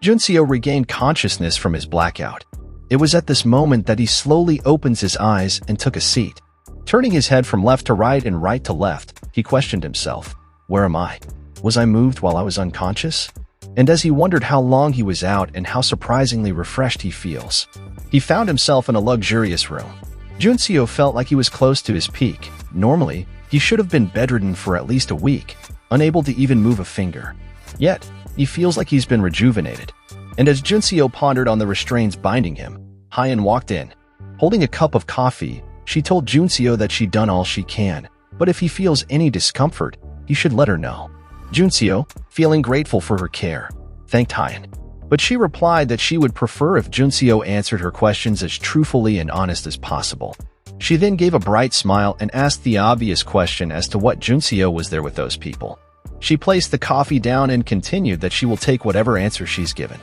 Junio regained consciousness from his blackout. It was at this moment that he slowly opens his eyes and took a seat. Turning his head from left to right and right to left, he questioned himself. Where am I? Was I moved while I was unconscious? And as he wondered how long he was out and how surprisingly refreshed he feels, he found himself in a luxurious room. Junio felt like he was close to his peak. Normally, he should have been bedridden for at least a week, unable to even move a finger. Yet, he feels like he's been rejuvenated. And as Junio pondered on the restraints binding him, Wyen walked in. Holding a cup of coffee, she told Junio that she'd done all she can, but if he feels any discomfort, he should let her know. Junio, feeling grateful for her care, thanked Wyen. But she replied that she would prefer if Junio answered her questions as truthfully and honest as possible. She then gave a bright smile and asked the obvious question as to what Junio was there with those people. She placed the coffee down and continued that she will take whatever answer she's given.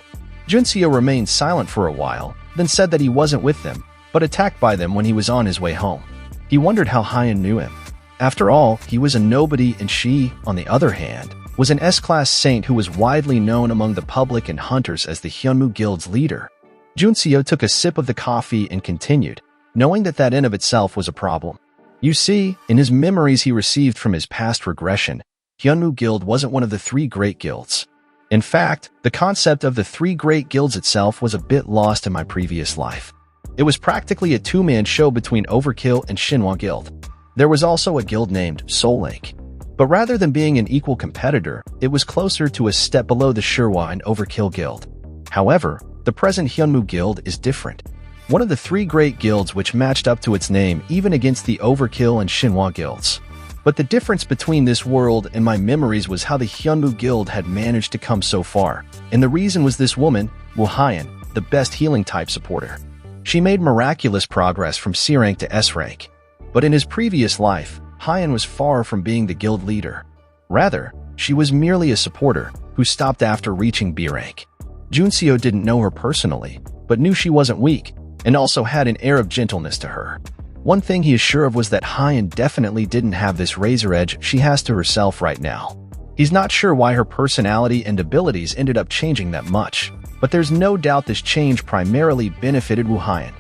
Junio remained silent for a while, then said that he wasn't with them, but attacked by them when he was on his way home. He wondered how Wyen knew him. After all, he was a nobody and she, on the other hand, was an S-class saint who was widely known among the public and hunters as the Hyunmu Guild's leader. Junio took a sip of the coffee and continued, knowing that that in of itself was a problem. You see, in his memories he received from his past regression, Hyunmu Guild wasn't one of the three great guilds. In fact, the concept of the three great guilds itself was a bit lost in my previous life. It was practically a two-man show between Overkill and Shinhwa Guild. There was also a guild named Soul Link. But rather than being an equal competitor, it was closer to a step below the Shinhwa and Overkill Guild. However, the present Hyunmu Guild is different. One of the three great guilds which matched up to its name even against the Overkill and Shinhwa guilds. But the difference between this world and my memories was how the Hyunmu Guild had managed to come so far, and the reason was this woman, Wyen, the best healing type supporter. She made miraculous progress from C-Rank to S-Rank. But in his previous life, Wyen was far from being the guild leader. Rather, she was merely a supporter who stopped after reaching B-Rank. Junio didn't know her personally, but knew she wasn't weak, and also had an air of gentleness to her. One thing he is sure of was that Wyen definitely didn't have this razor edge she has to herself right now. He's not sure why her personality and abilities ended up changing that much, but there's no doubt this change primarily benefited Wyen.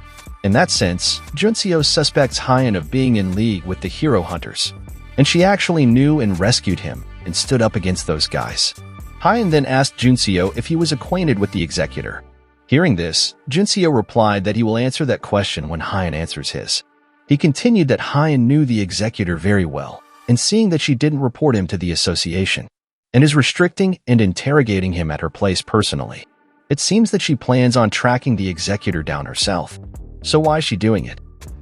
In that sense, Junio suspects Wyen of being in league with the hero hunters, and she actually knew and rescued him and stood up against those guys. Wyen then asked Junio if he was acquainted with the Executor. Hearing this, Junio replied that he will answer that question when Wyen answers his. He continued that Wyen knew the Executor very well, and seeing that she didn't report him to the association, and is restricting and interrogating him at her place personally. It seems that she plans on tracking the Executor down herself. So why is she doing it?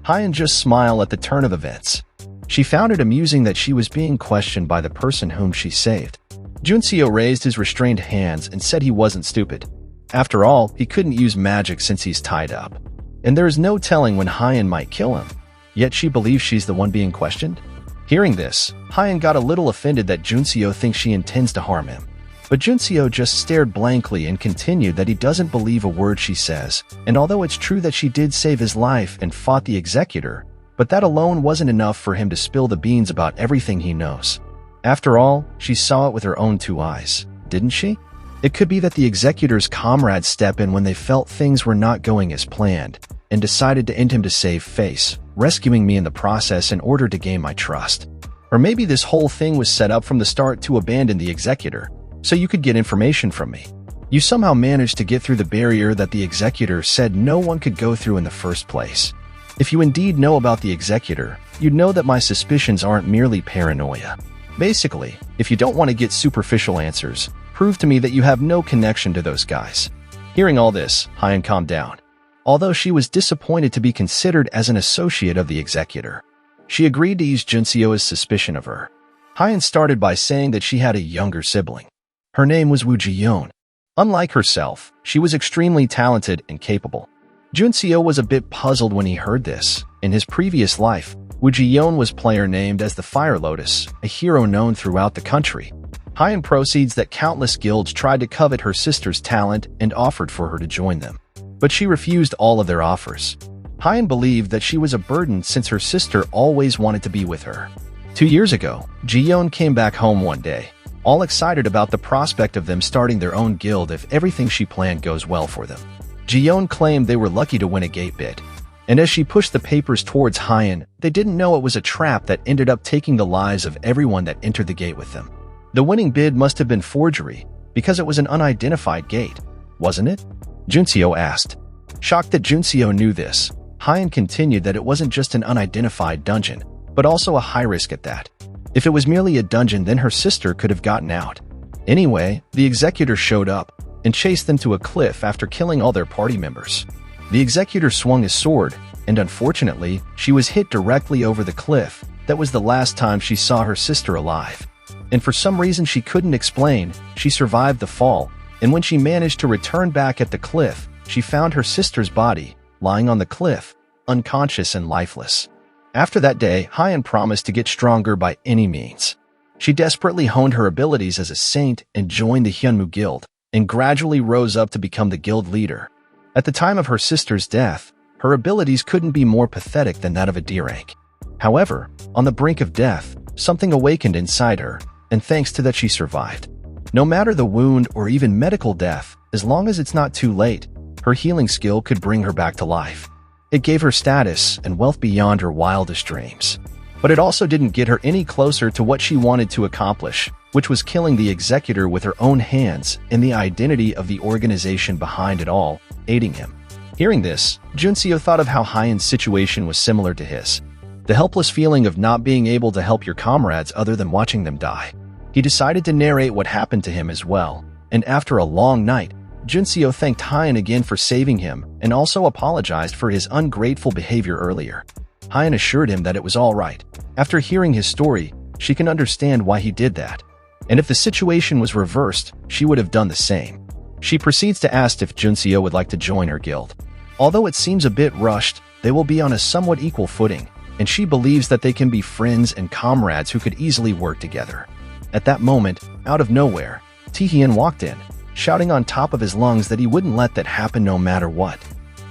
Wyen just smiled at the turn of events. She found it amusing that she was being questioned by the person whom she saved. Junio raised his restrained hands and said he wasn't stupid. After all, he couldn't use magic since he's tied up. And there is no telling when Wyen might kill him. Yet she believes she's the one being questioned? Hearing this, Wyen got a little offended that Junio thinks she intends to harm him. But Junio just stared blankly and continued that he doesn't believe a word she says, and although it's true that she did save his life and fought the Executor, but that alone wasn't enough for him to spill the beans about everything he knows. After all, she saw it with her own two eyes, didn't she? It could be that the Executor's comrades step in when they felt things were not going as planned, and decided to end him to save face, rescuing me in the process in order to gain my trust. Or maybe this whole thing was set up from the start to abandon the Executor, so you could get information from me. You somehow managed to get through the barrier that the Executor said no one could go through in the first place. If you indeed know about the Executor, you'd know that my suspicions aren't merely paranoia. Basically, if you don't want to get superficial answers, prove to me that you have no connection to those guys. Hearing all this, Wyen calmed down. Although she was disappointed to be considered as an associate of the Executor, she agreed to ease Junio's suspicion of her. Wyen started by saying that she had a younger sibling. Her name was Woo-ji-yeon. Unlike herself, she was extremely talented and capable. Junio was a bit puzzled when he heard this. In his previous life, Woo-ji-yeon was player named as the Fire Lotus, a hero known throughout the country. Wyen proceeds that countless guilds tried to covet her sister's talent and offered for her to join them. But she refused all of their offers. Wyen believed that she was a burden since her sister always wanted to be with her. 2 years ago, Ji-yeon came back home one day. all excited about the prospect of them starting their own guild if everything she planned goes well for them. Jiyeon claimed they were lucky to win a gate bid, and as she pushed the papers towards Wyen, they didn't know it was a trap that ended up taking the lives of everyone that entered the gate with them. The winning bid must have been forgery, because it was an unidentified gate, wasn't it? Junio asked. Shocked that Junio knew this, Wyen continued that it wasn't just an unidentified dungeon, but also a high risk at that. If it was merely a dungeon, then her sister could have gotten out. Anyway, the executor showed up and chased them to a cliff after killing all their party members. The executor swung his sword, and unfortunately, she was hit directly over the cliff. That was the last time she saw her sister alive. And for some reason she couldn't explain, she survived the fall, and when she managed to return back at the cliff, she found her sister's body, lying on the cliff, unconscious and lifeless. After that day, Wyen promised to get stronger by any means. She desperately honed her abilities as a saint and joined the Hyunmu Guild, and gradually rose up to become the guild leader. At the time of her sister's death, her abilities couldn't be more pathetic than that of a D-rank. However, on the brink of death, something awakened inside her, and thanks to that she survived. No matter the wound or even medical death, as long as it's not too late, her healing skill could bring her back to life. It gave her status and wealth beyond her wildest dreams. But it also didn't get her any closer to what she wanted to accomplish, which was killing the executor with her own hands and the identity of the organization behind it all, aiding him. Hearing this, Junio thought of how Wyen's situation was similar to his. The helpless feeling of not being able to help your comrades other than watching them die. He decided to narrate what happened to him as well, and after a long night, Junio thanked Wyen again for saving him and also apologized for his ungrateful behavior earlier. Wyen assured him that it was all right. After hearing his story, she can understand why he did that. And if the situation was reversed, she would have done the same. She proceeds to ask if Junio would like to join her guild. Although it seems a bit rushed, they will be on a somewhat equal footing, and she believes that they can be friends and comrades who could easily work together. At that moment, out of nowhere, Tian walked in, shouting on top of his lungs that he wouldn't let that happen no matter what.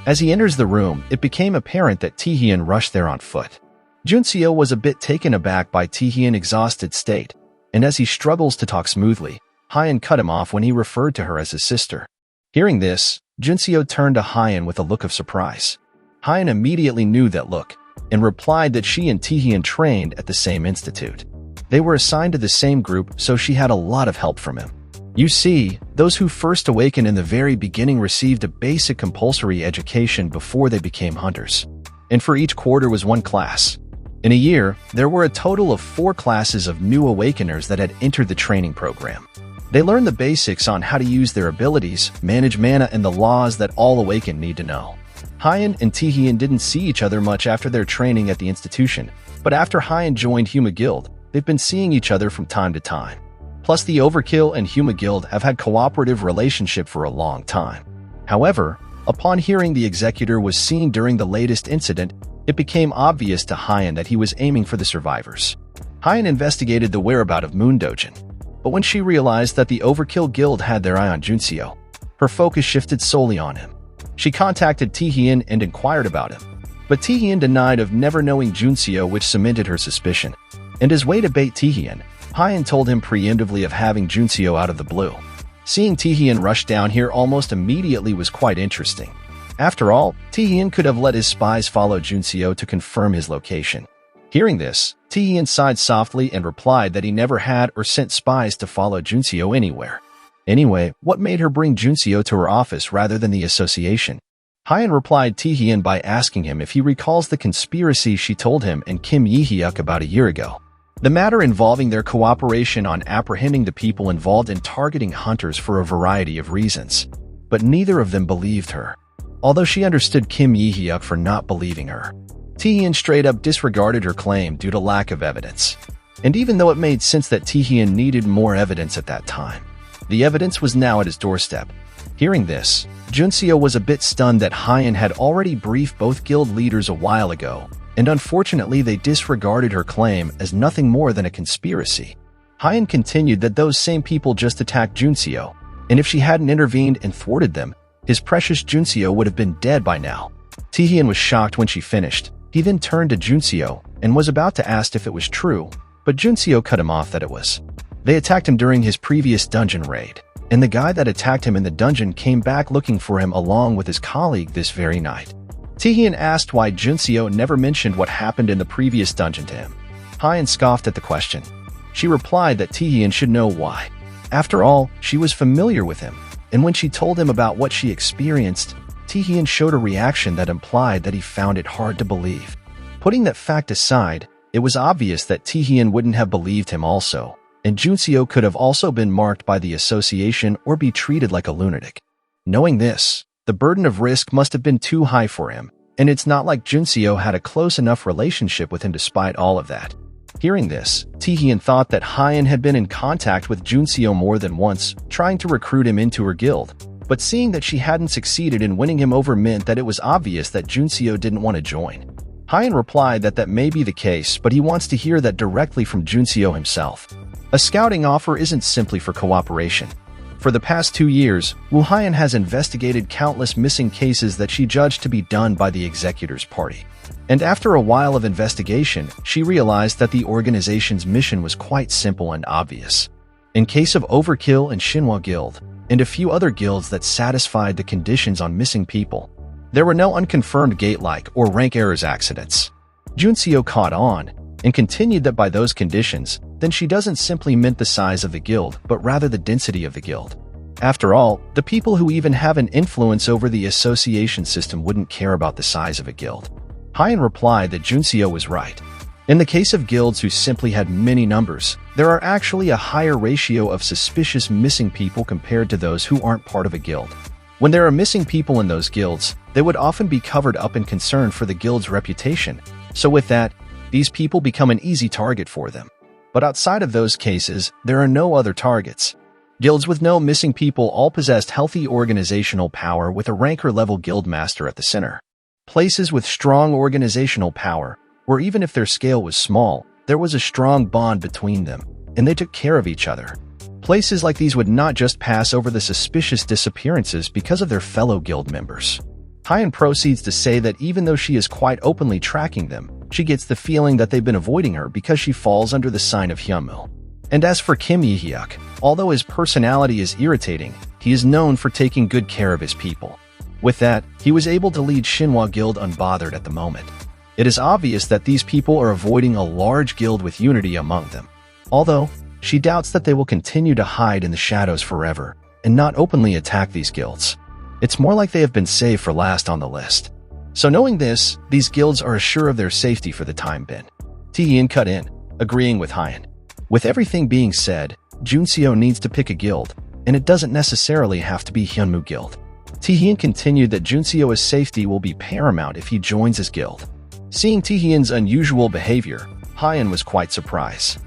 As he enters the room, it became apparent that Tian rushed there on foot. Junio was a bit taken aback by Tian's exhausted state, and as he struggles to talk smoothly, Wyen cut him off when he referred to her as his sister. Hearing this, Junio turned to Wyen with a look of surprise. Wyen immediately knew that look, and replied that she and Tian trained at the same institute. They were assigned to the same group, so she had a lot of help from him. You see, those who first awakened in the very beginning received a basic compulsory education before they became hunters. And for each quarter was one class. In a year, there were a total of 4 classes of new awakeners that had entered the training program. They learned the basics on how to use their abilities, manage mana, and the laws that all awakened need to know. Wyen and Tian didn't see each other much after their training at the institution, but after Wyen joined Hyunmu Guild, they've been seeing each other from time to time. Plus, the Overkill and Hyunmu Guild have had cooperative relationship for a long time. However, upon hearing the executor was seen during the latest incident, it became obvious to Wyen that he was aiming for the survivors. Wyen investigated the whereabouts of Moon Dojin, but when she realized that the Overkill Guild had their eye on Junio, her focus shifted solely on him. She contacted Tian and inquired about him, but Tian denied of never knowing Junio, which cemented her suspicion. And as way to bait Tian, Wyen told him preemptively of having Junio out of the blue. Seeing Tian rush down here almost immediately was quite interesting. After all, Tian could have let his spies follow Junio to confirm his location. Hearing this, Tian sighed softly and replied that he never had or sent spies to follow Junio anywhere. Anyway, what made her bring Junio to her office rather than the association? Wyen replied Tian by asking him if he recalls the conspiracy she told him and Kim Yi-hyuk about a year ago. The matter involving their cooperation on apprehending the people involved in targeting hunters for a variety of reasons. But neither of them believed her. Although she understood Kim Yi-hyuk for not believing her, Tian straight up disregarded her claim due to lack of evidence. And even though it made sense that Tian needed more evidence at that time, the evidence was now at his doorstep. Hearing this, Junio was a bit stunned that Wyen had already briefed both guild leaders a while ago, and unfortunately they disregarded her claim as nothing more than a conspiracy. Wyen continued that those same people just attacked Junio, and if she hadn't intervened and thwarted them, his precious Junio would have been dead by now. Tian was shocked when she finished. He then turned to Junio and was about to ask if it was true, but Junio cut him off that it was. They attacked him during his previous dungeon raid, and the guy that attacked him in the dungeon came back looking for him along with his colleague this very night. Tian asked why Junio never mentioned what happened in the previous dungeon to him. Hyen scoffed at the question. She replied that Tian should know why. After all, she was familiar with him, and when she told him about what she experienced, Tian showed a reaction that implied that he found it hard to believe. Putting that fact aside, it was obvious that Tian wouldn't have believed him also, and Junio could have also been marked by the association or be treated like a lunatic. Knowing this, the burden of risk must have been too high for him, and it's not like Junio had a close enough relationship with him despite all of that. Hearing this, Tian thought that Hyen had been in contact with Junio more than once, trying to recruit him into her guild, but seeing that she hadn't succeeded in winning him over meant that it was obvious that Junio didn't want to join. Hyen replied that that may be the case, but he wants to hear that directly from Junio himself. A scouting offer isn't simply for cooperation. For the past 2 years, Hyen has investigated countless missing cases that she judged to be done by the Executor's Party. And after a while of investigation, she realized that the organization's mission was quite simple and obvious. In case of Overkill and Shinhwa Guild, and a few other guilds that satisfied the conditions on missing people, there were no unconfirmed gate-like or rank errors accidents. Junio caught on, and continued that by those conditions, then she doesn't simply meant the size of the guild, but rather the density of the guild. After all, the people who even have an influence over the association system wouldn't care about the size of a guild. Hyen replied that Junio was right. In the case of guilds who simply had many numbers, there are actually a higher ratio of suspicious missing people compared to those who aren't part of a guild. When there are missing people in those guilds, they would often be covered up in concern for the guild's reputation, so with that, these people become an easy target for them. But outside of those cases, there are no other targets. Guilds with no missing people all possessed healthy organizational power with a ranker-level guildmaster at the center. Places with strong organizational power, where even if their scale was small, there was a strong bond between them, and they took care of each other. Places like these would not just pass over the suspicious disappearances because of their fellow guild members. Hyen proceeds to say that even though she is quite openly tracking them, she gets the feeling that they've been avoiding her because she falls under the sign of Hyunmu. And as for Kim Yi-hyuk, although his personality is irritating, he is known for taking good care of his people. With that, he was able to lead Shinhwa Guild unbothered at the moment. It is obvious that these people are avoiding a large guild with unity among them. Although, she doubts that they will continue to hide in the shadows forever and not openly attack these guilds. It's more like they have been saved for last on the list. So knowing this, these guilds are assured of their safety for the time being. Tian cut in, agreeing with Hyen. With everything being said, Junio needs to pick a guild, and it doesn't necessarily have to be Hyunmu Guild. Tian continued that Junio's safety will be paramount if he joins his guild. Seeing Tian's unusual behavior, Hyen was quite surprised.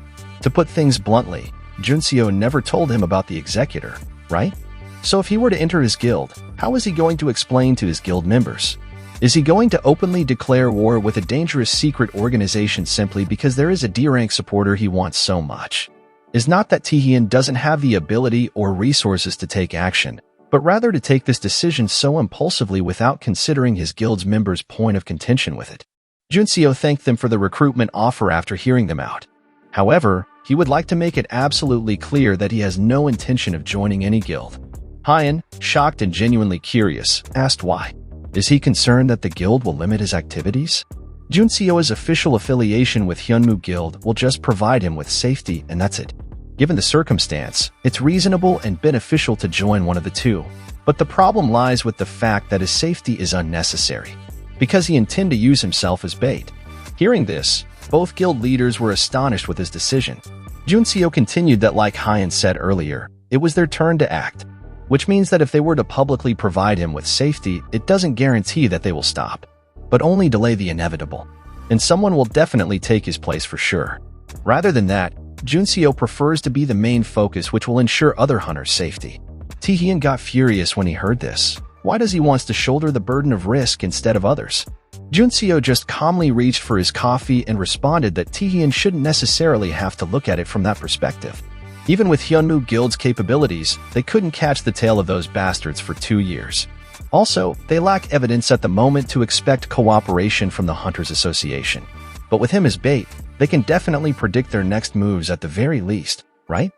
To put things bluntly, Junio never told him about the executor, right? So if he were to enter his guild, how is he going to explain to his guild members? Is he going to openly declare war with a dangerous secret organization simply because there is a D-rank supporter he wants so much? It's not that Tian doesn't have the ability or resources to take action, but rather to take this decision so impulsively without considering his guild's members' point of contention with it. Junio thanked them for the recruitment offer after hearing them out. However, he would like to make it absolutely clear that he has no intention of joining any guild. Hyen, shocked and genuinely curious, asked why. Is he concerned that the guild will limit his activities? Junio's official affiliation with Hyunmu Guild will just provide him with safety, and that's it. Given the circumstance, it's reasonable and beneficial to join one of the two. But the problem lies with the fact that his safety is unnecessary, because he intends to use himself as bait. Hearing this, both guild leaders were astonished with his decision. Junio continued that like Hyen said earlier, it was their turn to act, which means that if they were to publicly provide him with safety, it doesn't guarantee that they will stop, but only delay the inevitable, and someone will definitely take his place for sure. Rather than that, Junio prefers to be the main focus, which will ensure other hunters' safety. Tian got furious when he heard this. Why does he want to shoulder the burden of risk instead of others? Junio just calmly reached for his coffee and responded that Tian shouldn't necessarily have to look at it from that perspective. Even with Hyunmu Guild's capabilities, they couldn't catch the tail of those bastards for 2 years. Also, they lack evidence at the moment to expect cooperation from the Hunters Association. But with him as bait, they can definitely predict their next moves at the very least, right?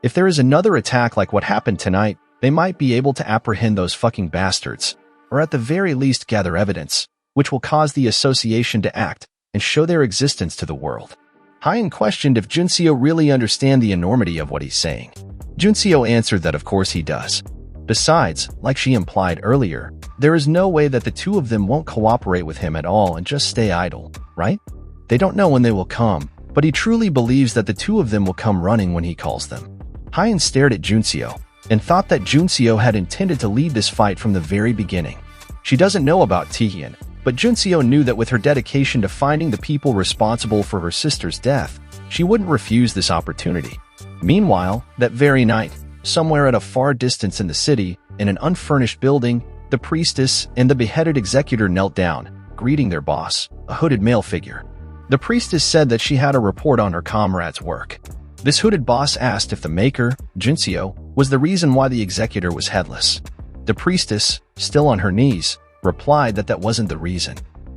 If there is another attack like what happened tonight, they might be able to apprehend those fucking bastards, or at the very least gather evidence, which will cause the association to act and show their existence to the world. Wyen questioned if Junio really understand the enormity of what he's saying. Junio answered that of course he does. Besides, like she implied earlier, there is no way that the two of them won't cooperate with him at all and just stay idle, right? They don't know when they will come, but he truly believes that the two of them will come running when he calls them. Wyen stared at Junio and thought that Junio had intended to lead this fight from the very beginning. She doesn't know about Tian, but Junio knew that with her dedication to finding the people responsible for her sister's death, she wouldn't refuse this opportunity. Meanwhile, that very night, somewhere at a far distance in the city, in an unfurnished building, the priestess and the beheaded executor knelt down, greeting their boss, a hooded male figure. The priestess said that she had a report on her comrade's work. This hooded boss asked if the maker, Junio, was the reason why the executor was headless. The priestess, still on her knees, replied that that wasn't the reason.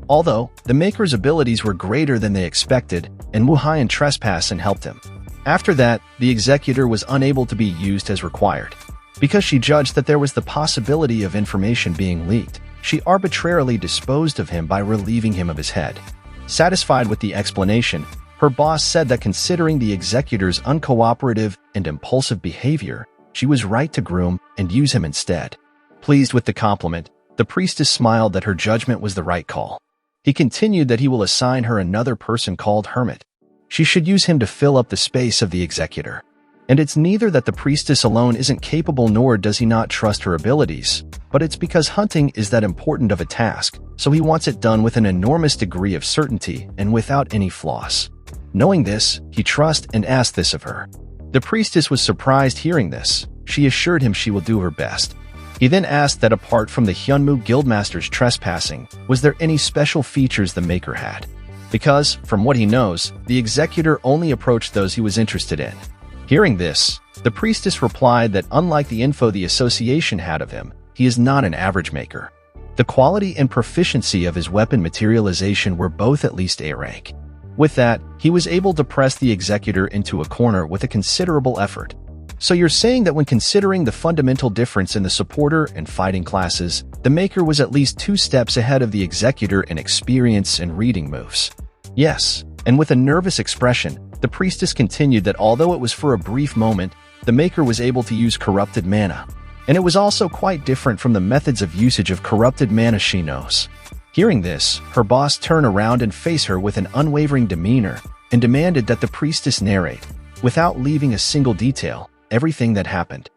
Although, the maker's abilities were greater than they expected, and Wyen trespassed and helped him. After that, the executor was unable to be used as required. Because she judged that there was the possibility of information being leaked, she arbitrarily disposed of him by relieving him of his head. Satisfied with the explanation, her boss said that considering the executor's uncooperative and impulsive behavior, she was right to groom and use him instead. Pleased with the compliment, the priestess smiled that her judgment was the right call. He continued that he will assign her another person called Hermit. She should use him to fill up the space of the executor. And it's neither that the priestess alone isn't capable nor does he not trust her abilities, but it's because hunting is that important of a task, so he wants it done with an enormous degree of certainty and without any flaws. Knowing this, he trusts and asked this of her. The priestess was surprised hearing this. She assured him she will do her best. He then asked that apart from the Hyunmu Guildmaster's trespassing, was there any special features the maker had? Because, from what he knows, the executor only approached those he was interested in. Hearing this, the priestess replied that unlike the info the association had of him, he is not an average maker. The quality and proficiency of his weapon materialization were both at least A rank. With that, he was able to press the executor into a corner with a considerable effort. So you're saying that when considering the fundamental difference in the supporter and fighting classes, the maker was at least 2 steps ahead of the executor in experience and reading moves? Yes, and with a nervous expression, the priestess continued that although it was for a brief moment, the maker was able to use corrupted mana. And it was also quite different from the methods of usage of corrupted mana she knows. Hearing this, her boss turned around and faced her with an unwavering demeanor and demanded that the priestess narrate, without leaving a single detail, everything that happened.